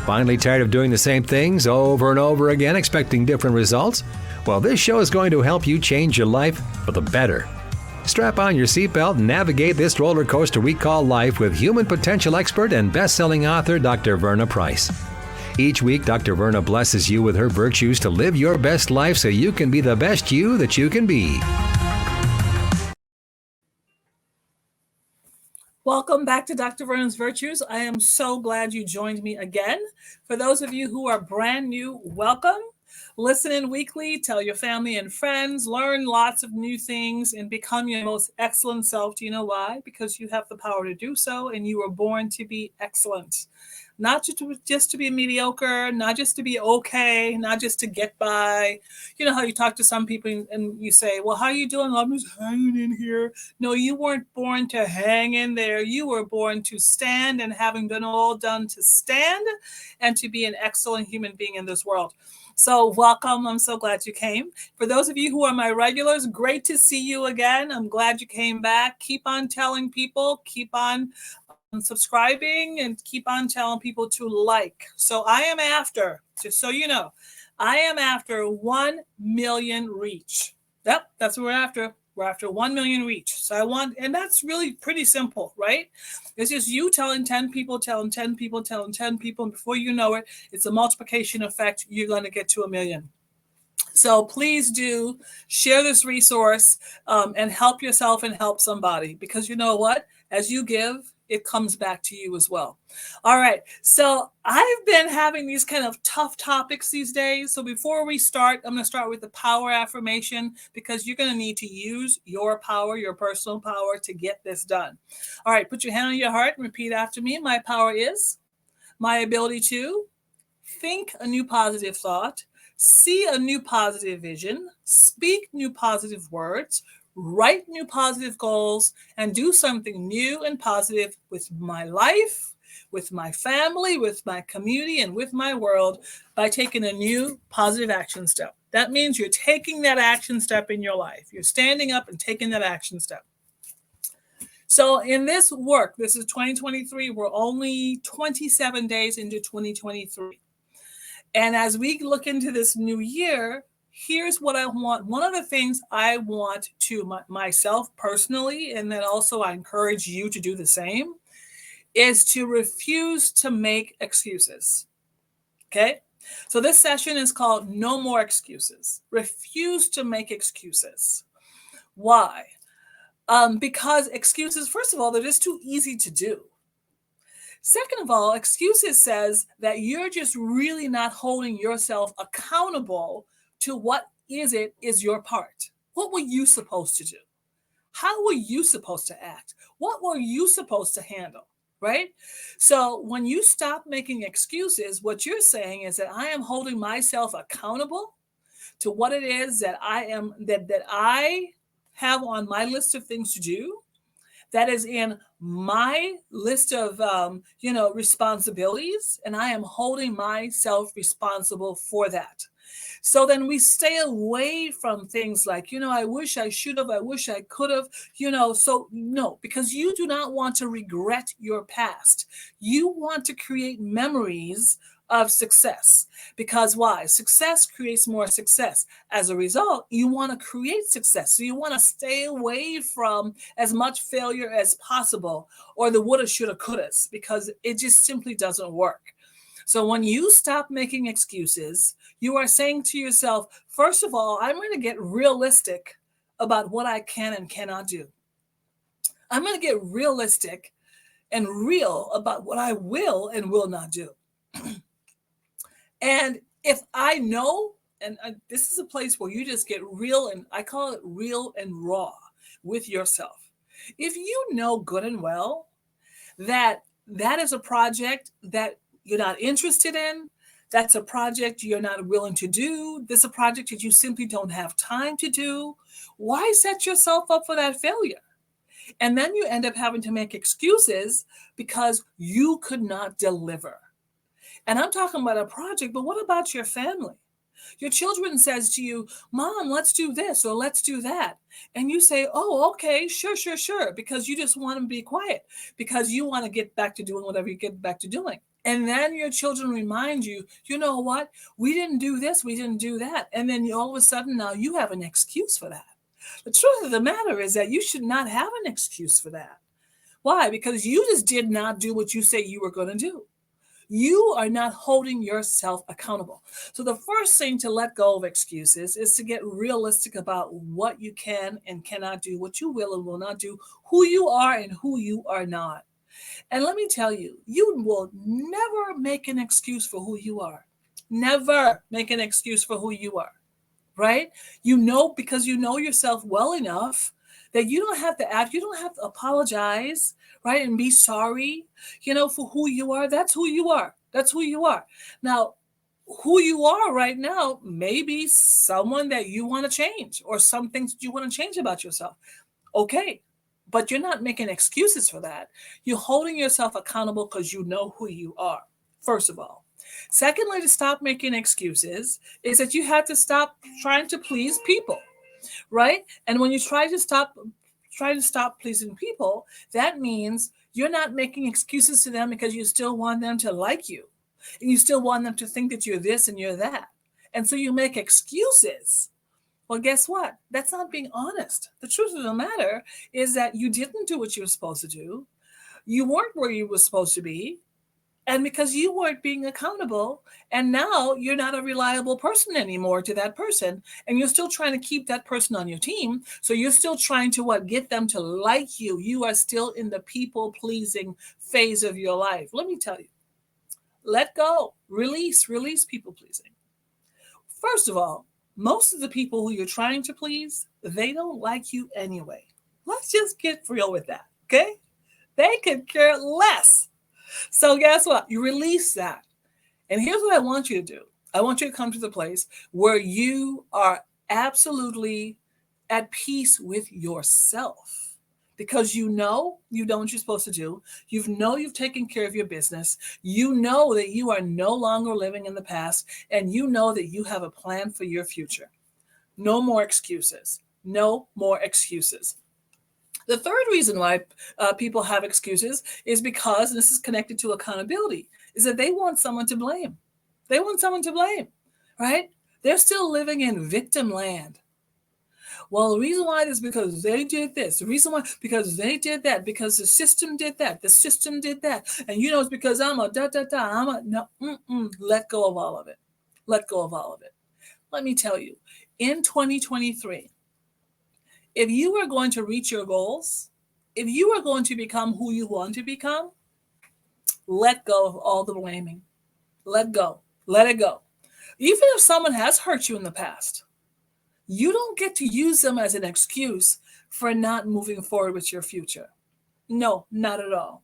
Finally tired of doing the same things over and over again, expecting different results? Well, this show is going to help you change your life for the better. Strap on your seatbelt and navigate this roller coaster we call life with human potential expert and best-selling author Dr. Verna Price. Each week, Dr. Verna blesses you with her virtues to live your best life so you can be the best you that you can be. Welcome back to Dr. Verna's Virtues. I am so glad you joined me again. For those of you who are brand new, welcome. Listen in weekly, tell your family and friends, learn lots of new things, and become your most excellent self. Do you know why? Because you have the power to do so, and you were born to be excellent. Not just to be mediocre, not just to be okay, not just to get by. You know how you talk to some people and you say, well, how are you doing? I'm just hanging in here. No, you weren't born to hang in there. You were born to stand, and having done all done to stand and to be an excellent human being in this world. So welcome. I'm so glad you came. For those of you who are my regulars, great to see you again. I'm glad you came back. Keep on telling people, keep on subscribing, and keep on telling people to like. So I am after, just so you know, I am after 1 million reach. Yep, that's what we're after. We're after 1 million reach. So I want, and that's really pretty simple, right? It's just you telling 10 people, telling 10 people, telling 10 people. And before you know it, it's a multiplication effect. You're going to get to 1 million. So please do share this resource and help yourself and help somebody, because you know what? As you give, it comes back to you as well. All right. So I've been having these kind of tough topics these days. So before we start, I'm going to start with the power affirmation, because you're going to need to use your power, your personal power, to get this done. All right. Put your hand on your heart and repeat after me. My power is my ability to think a new positive thought, see a new positive vision, speak new positive words, write new positive goals, and do something new and positive with my life, with my family, with my community, and with my world by taking a new positive action step. That means you're taking that action step in your life. You're standing up and taking that action step. So in this work, this is 2023, we're only 27 days into 2023. And as we look into this new year, here's what I want. One of the things I want to myself personally, and then also I encourage you to do the same, is to refuse to make excuses. Okay? So this session is called No More Excuses. Refuse to make excuses. Why? Because excuses, first of all, they're just too easy to do. Second of all, excuses says that you're just really not holding yourself accountable to what is your part. What were you supposed to do? How were you supposed to act? What were you supposed to handle? Right? So when you stop making excuses, what you're saying is that I am holding myself accountable to what it is that I have on my list of things to do. That is in my list of, responsibilities, and I am holding myself responsible for that. So then we stay away from things like, I wish I should have, I wish I could have, so no, because you do not want to regret your past. You want to create memories of success. Because why? Success creates more success. As a result, you want to create success. So you want to stay away from as much failure as possible, or the woulda, shoulda, couldas, because it just simply doesn't work. So when you stop making excuses, you are saying to yourself, first of all, I'm going to get realistic about what I can and cannot do. I'm going to get realistic and real about what I will and will not do. And if I know, and this is a place where you just get real, and I call it real and raw with yourself. If you know good and well that is a project that you're not interested in, that's a project you're not willing to do, this is a project that you simply don't have time to do, why set yourself up for that failure? And then you end up having to make excuses because you could not deliver. And I'm talking about a project, but what about your family? Your children says to you, Mom, let's do this or let's do that. And you say, oh, okay, sure. Because you just want to be quiet, because you want to get back to doing whatever you get back to doing. And then your children remind you, you know what? We didn't do this, we didn't do that. And then all of a sudden now you have an excuse for that. The truth of the matter is that you should not have an excuse for that. Why? Because you just did not do what you say you were going to do. You are not holding yourself accountable. So, the first thing to let go of excuses is to get realistic about what you can and cannot do, what you will and will not do, who you are and who you are not. And let me tell you, you will never make an excuse for who you are. Never make an excuse for who you are, right? You know, because you know yourself well enough that you don't have to act, you don't have to apologize, right? And be sorry, for who you are. That's who you are. That's who you are. Now, who you are right now may be someone that you want to change or some things that you want to change about yourself. Okay. But you're not making excuses for that. You're holding yourself accountable because you know who you are, first of all. Secondly, to stop making excuses is that you have to stop trying to please people, right? And when you try to stop pleasing people, that means you're not making excuses to them because you still want them to like you. And you still want them to think that you're this and you're that. And so you make excuses. Well, guess what? That's not being honest. The truth of the matter is that you didn't do what you were supposed to do. You weren't where you were supposed to be. And because you weren't being accountable, and now you're not a reliable person anymore to that person, and you're still trying to keep that person on your team. So you're still trying to get them to like you. You are still in the people pleasing phase of your life. Let me tell you, let go, release people pleasing. First of all, most of the people who you're trying to please, they don't like you anyway. Let's just get real with that, okay? They could care less. So guess what? You release that. And here's what I want you to do. I want you to come to the place where you are absolutely at peace with yourself. Because you know you know what you're supposed to do. You know you've taken care of your business. You know that you are no longer living in the past. And you know that you have a plan for your future. No more excuses. No more excuses. The third reason why people have excuses is because, and this is connected to accountability, is that they want someone to blame. They want someone to blame, right? They're still living in victim land. Well, the reason why is because they did this. The reason why, because they did that. Because the system did that. The system did that. And it's because I'm a da-da-da. I'm a, no, let go of all of it. Let go of all of it. Let me tell you, in 2023, if you are going to reach your goals, if you are going to become who you want to become, let go of all the blaming. Let go. Let it go. Even if someone has hurt you in the past, you don't get to use them as an excuse for not moving forward with your future. No, not at all.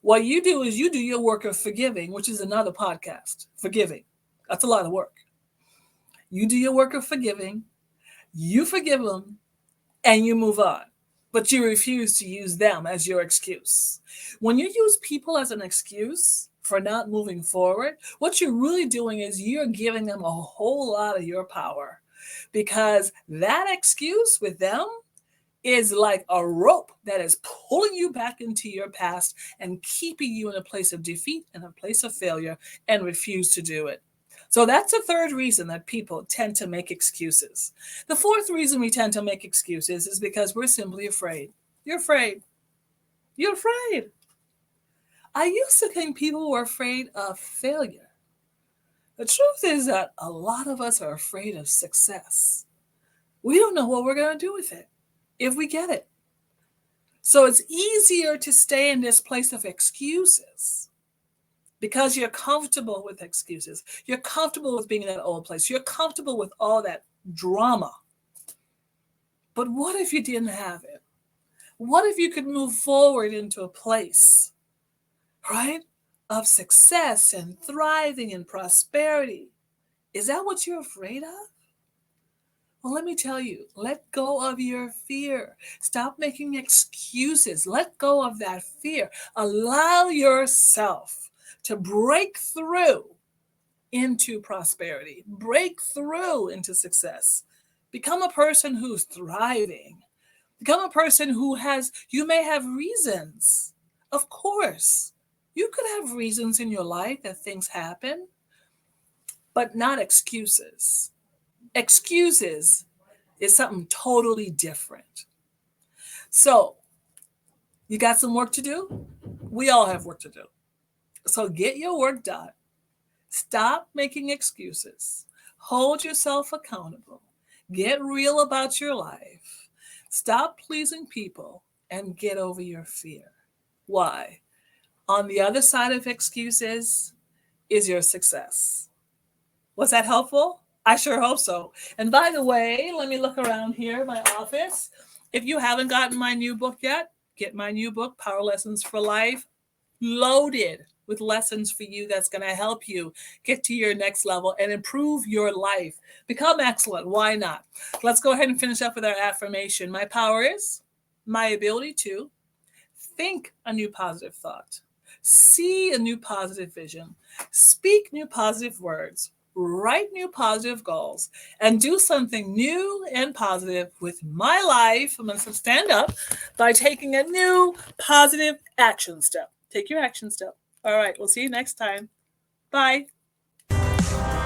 What you do is you do your work of forgiving, which is another podcast. Forgiving. That's a lot of work. You do your work of forgiving, you forgive them, and you move on. But you refuse to use them as your excuse. When you use people as an excuse for not moving forward, what you're really doing is you're giving them a whole lot of your power. Because that excuse with them is like a rope that is pulling you back into your past and keeping you in a place of defeat and a place of failure and refuse to do it. So that's the third reason that people tend to make excuses. The fourth reason we tend to make excuses is because we're simply afraid. You're afraid. You're afraid. I used to think people were afraid of failure. The truth is that a lot of us are afraid of success. We don't know what we're going to do with it if we get it. So it's easier to stay in this place of excuses because you're comfortable with excuses. You're comfortable with being in that old place. You're comfortable with all that drama. But what if you didn't have it? What if you could move forward into a place, right, of success and thriving and prosperity? Is that what you're afraid of? Well, let me tell you, let go of your fear. Stop making excuses. Let go of that fear. Allow yourself to break through into prosperity, break through into success. Become a person who's thriving. Become a person who you may have reasons. Of course. You could have reasons in your life that things happen, but not excuses. Excuses is something totally different. So, you got some work to do? We all have work to do. So get your work done. Stop making excuses. Hold yourself accountable. Get real about your life. Stop pleasing people and get over your fear. Why? On the other side of excuses is your success. Was that helpful? I sure hope so. And by the way, let me look around here, my office. If you haven't gotten my new book yet, get my new book, Power Lessons for Life, loaded with lessons for you that's going to help you get to your next level and improve your life. Become excellent. Why not? Let's go ahead and finish up with our affirmation. My power is my ability to think a new positive thought, see a new positive vision, speak new positive words, write new positive goals, and do something new and positive with my life. I'm going to stand up by taking a new positive action step. Take your action step. All right, we'll see you next time. Bye.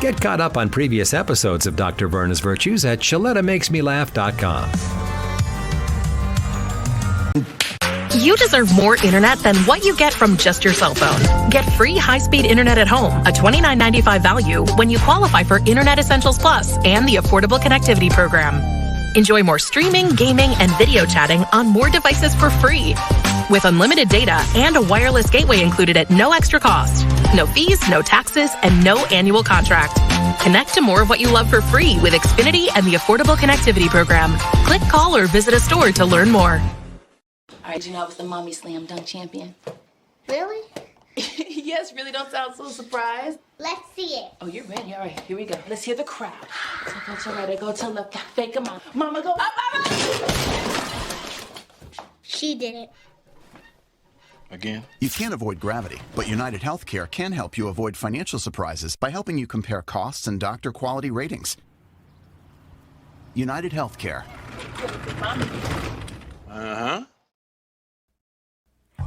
Get caught up on previous episodes of Dr. Verna's Virtues at ShalettaMakesMeLaugh.com. You deserve more internet than what you get from just your cell phone. Get free high-speed internet at home, a $29.95 value when you qualify for Internet Essentials Plus and the Affordable Connectivity Program. Enjoy more streaming, gaming, and video chatting on more devices for free. With unlimited data and a wireless gateway included at no extra cost. No fees, no taxes, and no annual contract. Connect to more of what you love for free with Xfinity and the Affordable Connectivity Program. Click, call, or visit a store to learn more. All right, you know I was the mommy slam dunk champion. Really? Yes, really, don't sound so surprised. Let's see it. Oh, you're ready. All right, here we go. Let's hear the crowd. So go to right, go to left, fake 'em out. Mama, go up, up, up. She did it. Again? You can't avoid gravity, but United Healthcare can help you avoid financial surprises by helping you compare costs and doctor quality ratings. United Healthcare. Uh-huh.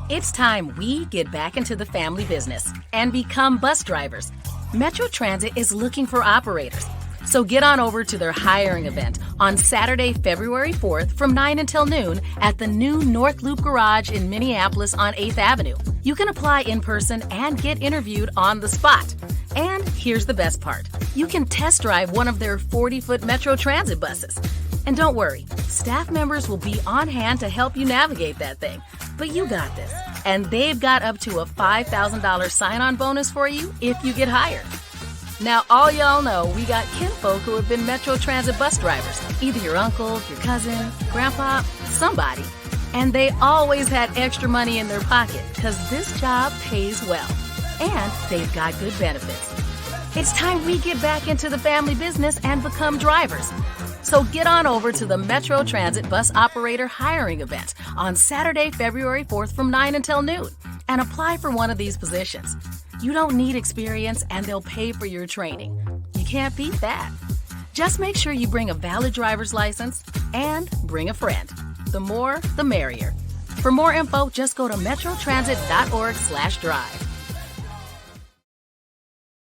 It's time we get back into the family business and become bus drivers. Metro Transit is looking for operators. So get on over to their hiring event on Saturday, February 4th from 9 until noon at the new North Loop Garage in Minneapolis on 8th Avenue. You can apply in person and get interviewed on the spot. And here's the best part. You can test drive one of their 40-foot Metro Transit buses. And don't worry, staff members will be on hand to help you navigate that thing. But you got this. And they've got up to a $5,000 sign-on bonus for you if you get hired. Now, all y'all know we got kinfolk who have been Metro Transit bus drivers. Either your uncle, your cousin, grandpa, somebody. And they always had extra money in their pocket because this job pays well. And they've got good benefits. It's time we get back into the family business and become drivers. So get on over to the Metro Transit Bus Operator Hiring Event on Saturday, February 4th from 9 until noon and apply for one of these positions. You don't need experience and they'll pay for your training. You can't beat that. Just make sure you bring a valid driver's license and bring a friend. The more, the merrier. For more info, just go to metrotransit.org/drive.